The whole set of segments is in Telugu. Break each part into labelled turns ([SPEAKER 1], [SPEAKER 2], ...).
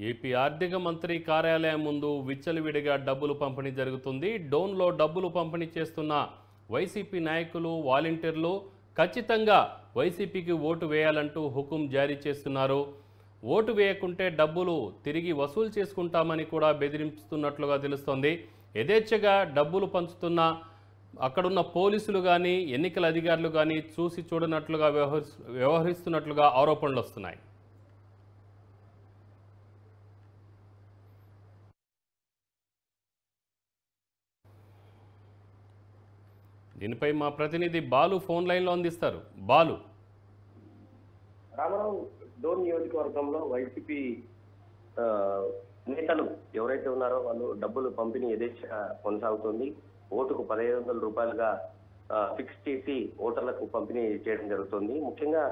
[SPEAKER 1] ఏపీ ఆర్థిక మంత్రి కార్యాలయం ముందు విచ్చలవిడిగా డబ్బులు పంపిణీ జరుగుతుంది. డోన్లో డబ్బులు పంపిణీ చేస్తున్న వైసీపీ నాయకులు, వాలంటీర్లు ఖచ్చితంగా వైసీపీకి ఓటు వేయాలంటూ హుకుం జారీ చేస్తున్నారు. ఓటు వేయకుంటే డబ్బులు తిరిగి వసూలు చేసుకుంటామని కూడా బెదిరిస్తున్నట్లుగా తెలుస్తోంది. యథేచ్ఛగా డబ్బులు పంచుతున్న అక్కడున్న పోలీసులు కానీ, ఎన్నికల అధికారులు కానీ చూసి చూడనట్లుగా వ్యవహరిస్తున్నట్లుగా ఆరోపణలు వస్తున్నాయి. దీనిపై మా ప్రతినిధి బాలు ఫోన్ లైన్లో అందిస్తారు. బాలు,
[SPEAKER 2] రామారావు, డోన్ నియోజకవర్గంలో వైసీపీ నేతలు ఎవరైతే ఉన్నారో వాళ్ళు డబ్బులు పంపిణీ యథేచ్ఛగా కొనసాగుతుంది. ఓటుకు 1500 రూపాయలుగా ఫిక్స్ చేసి ఓటర్లకు పంపిణీ చేయడం జరుగుతుంది. ముఖ్యంగా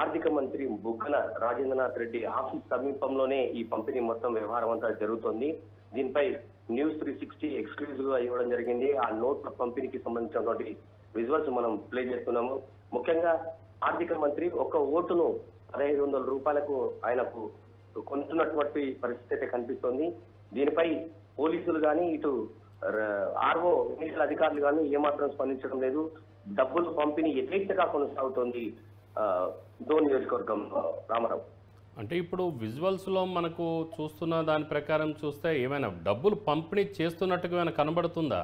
[SPEAKER 2] ఆర్థిక మంత్రి బుగ్గన రాజేంద్రనాథ్ రెడ్డి ఆఫీస్ సమీపంలోనే ఈ పంపిణీ మొత్తం వ్యవహారం అంతా జరుగుతుంది. దీనిపై న్యూస్ 360 ఎక్స్క్లూజివ్ గా ఇవ్వడం జరిగింది. ఆ నోట్ల పంపిణీకి సంబంధించినటువంటి విజువల్స్ మనం ప్లే చేస్తున్నాము. ముఖ్యంగా ఆర్థిక మంత్రి ఒక ఓటును 1500 రూపాయలకు ఆయనకు కొంటున్నటువంటి పరిస్థితి అయితే కనిపిస్తోంది. దీనిపై పోలీసులు కానీ, ఇటు ఆర్ఓ ఎన్నికల అధికారులు కానీ ఏమాత్రం స్పందించడం లేదు. డబ్బులు పంపిణీ యథేచ్ఛగా కొనసాగుతోంది డోన్ నియోజకవర్గం. రామారావు,
[SPEAKER 1] అంటే ఇప్పుడు విజువల్స్లో మనకు చూస్తున్న దాని ప్రకారం చూస్తే ఏమైనా డబ్బులు పంపిణీ చేస్తున్నట్టుగా ఏమైనా కనబడుతుందా?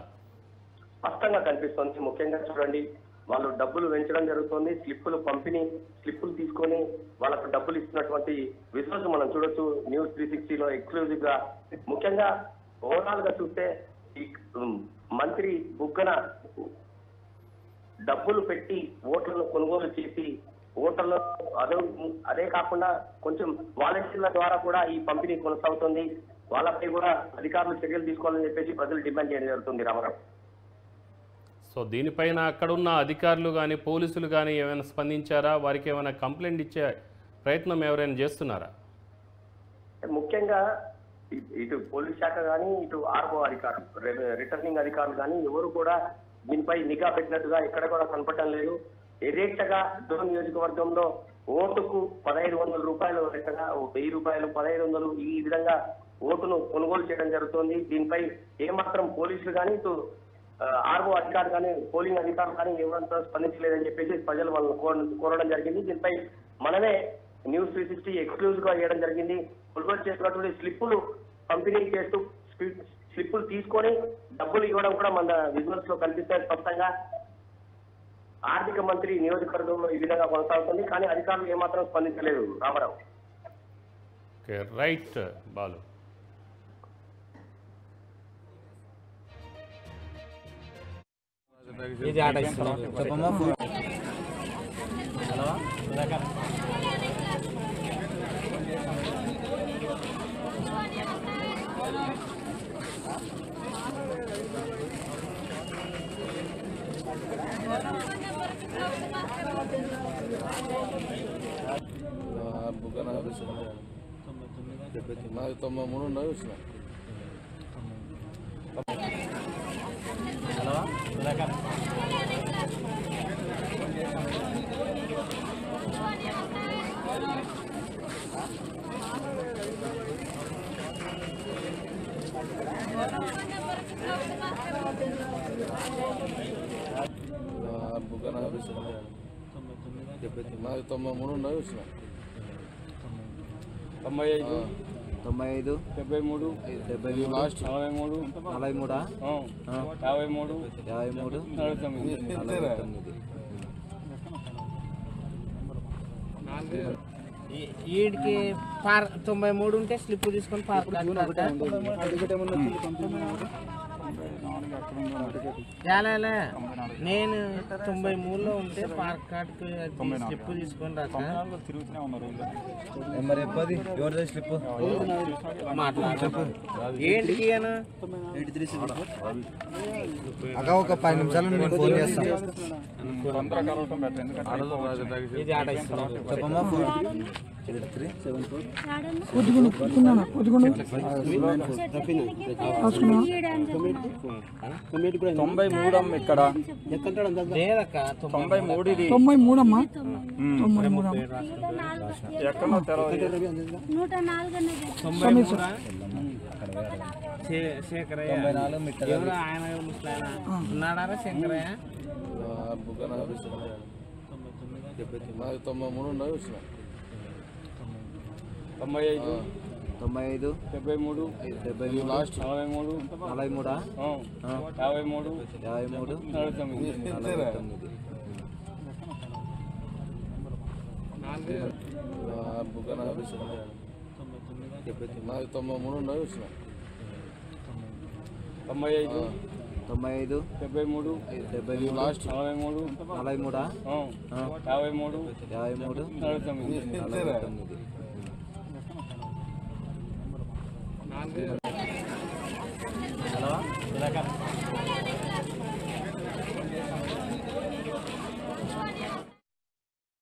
[SPEAKER 2] స్పష్టంగా కనిపిస్తోంది. ముఖ్యంగా చూడండి, వాళ్ళు డబ్బులు పెంచడం జరుగుతుంది. స్లిప్పులు తీసుకొని వాళ్ళకు డబ్బులు ఇస్తున్నటువంటి విజువల్స్ మనం చూడొచ్చు న్యూస్ 360లో ఎక్స్క్లూజివ్ గా. ముఖ్యంగా ఓవరాల్ గా చూస్తే ఈ మంత్రి బుగ్గన డబ్బులు పెట్టి ఓట్లను కొనుగోలు చేసి ఓటర్లు అదే కాకుండా కొంచెం వాలంటీర్ల ద్వారా కూడా ఈ పంపిణీ కొనసాగుతుంది. వాళ్ళపై కూడా అధికారులు చర్యలు తీసుకోవాలని చెప్పేసి ప్రజలు డిమాండ్ చేయడం జరుగుతుంది. రామారావు,
[SPEAKER 1] సో దీనిపైన అక్కడున్న అధికారులు కానీ, పోలీసులు కానీ ఏమైనా స్పందించారా? వారికి ఏమైనా కంప్లైంట్ ఇచ్చే ప్రయత్నం ఎవరైనా చేస్తున్నారా?
[SPEAKER 2] ముఖ్యంగా ఇటు పోలీస్ శాఖ కానీ, ఇటు ఆర్ఓ అధికారులు, రిటర్నింగ్ అధికారులు కానీ ఎవరు కూడా దీనిపై నిఘా పెట్టినట్టుగా ఎక్కడ కూడా కనపడటం లేదు. యథేచ్ఛగా డోన్ నియోజకవర్గంలో ఓటుకు 1500 రూపాయలు, లెక్కగా 1000 రూపాయలు, 1500 ఈ విధంగా ఓటును కొనుగోలు చేయడం జరుగుతోంది. దీనిపై ఏమాత్రం పోలీసులు కానీ, ఇటు ఆర్ఓ అధికారులు కానీ, పోలింగ్ అధికారులు కానీ ఎవరంతా స్పందించలేదని చెప్పేసి ప్రజలు వాళ్ళని కోరడం జరిగింది. దీనిపై మనమే న్యూస్ 360 ఎక్స్క్లూజివ్ గా ఇవ్వడం జరిగింది. కొనుగోలు చేసినటువంటి స్లిప్పులు పంపిణీ చేస్తూ స్లిప్పులు తీసుకొని డబ్బులు ఇవ్వడం కూడా మన విజువల్స్ లో కనిపిస్తాయి స్పష్టంగా. ఆర్థిక మంత్రి నియోజకవర్గంలో ఈ విధంగా కొనసాగుతుంది, కానీ అధికారులు ఏమాత్రం స్పందించలేదు. రామారావు,
[SPEAKER 1] రైట్ బాలు.
[SPEAKER 3] ఇది ఆట చెప్పమ్మా.
[SPEAKER 4] బుగ్గన 93 ఉన్నాయి వచ్చిన. బుగ్గన 93 ఉన్నాయి వచ్చిన. 95 73 లాస్ట్ 43
[SPEAKER 3] 43 53 వీడికి 93 ఉంటే స్లిప్ తీసుకొని పార్క్ నేను 93లో ఉంటే పార్క్ కార్డ్కి స్లిప్ తీసుకొని రాక
[SPEAKER 4] మరి ఎప్పది ఎవరిది స్లిప్
[SPEAKER 3] మాట్లాడు ఏంటికి
[SPEAKER 4] అక్క ఒక 10 నిమిషాలు నేను ఫోన్ చేస్తాను.
[SPEAKER 3] ఇది ఆట
[SPEAKER 4] చెప్పమ్మా.
[SPEAKER 5] 8374
[SPEAKER 4] 93 అమ్మ ఇక్కడ
[SPEAKER 3] లేదక్క
[SPEAKER 4] 93 ఇది
[SPEAKER 5] 93 అమ్మా
[SPEAKER 4] ఎక్కడో తెలవదు
[SPEAKER 3] 93 శేఖరయ్య
[SPEAKER 4] 94 మిట్టలు
[SPEAKER 3] ఎవరు ఆయన ముసలాయన ఉన్నాడా శంకరయ్య
[SPEAKER 4] 95 73 లాస్ట్ 43 43 95 73 లాస్ట్ 43
[SPEAKER 3] హలో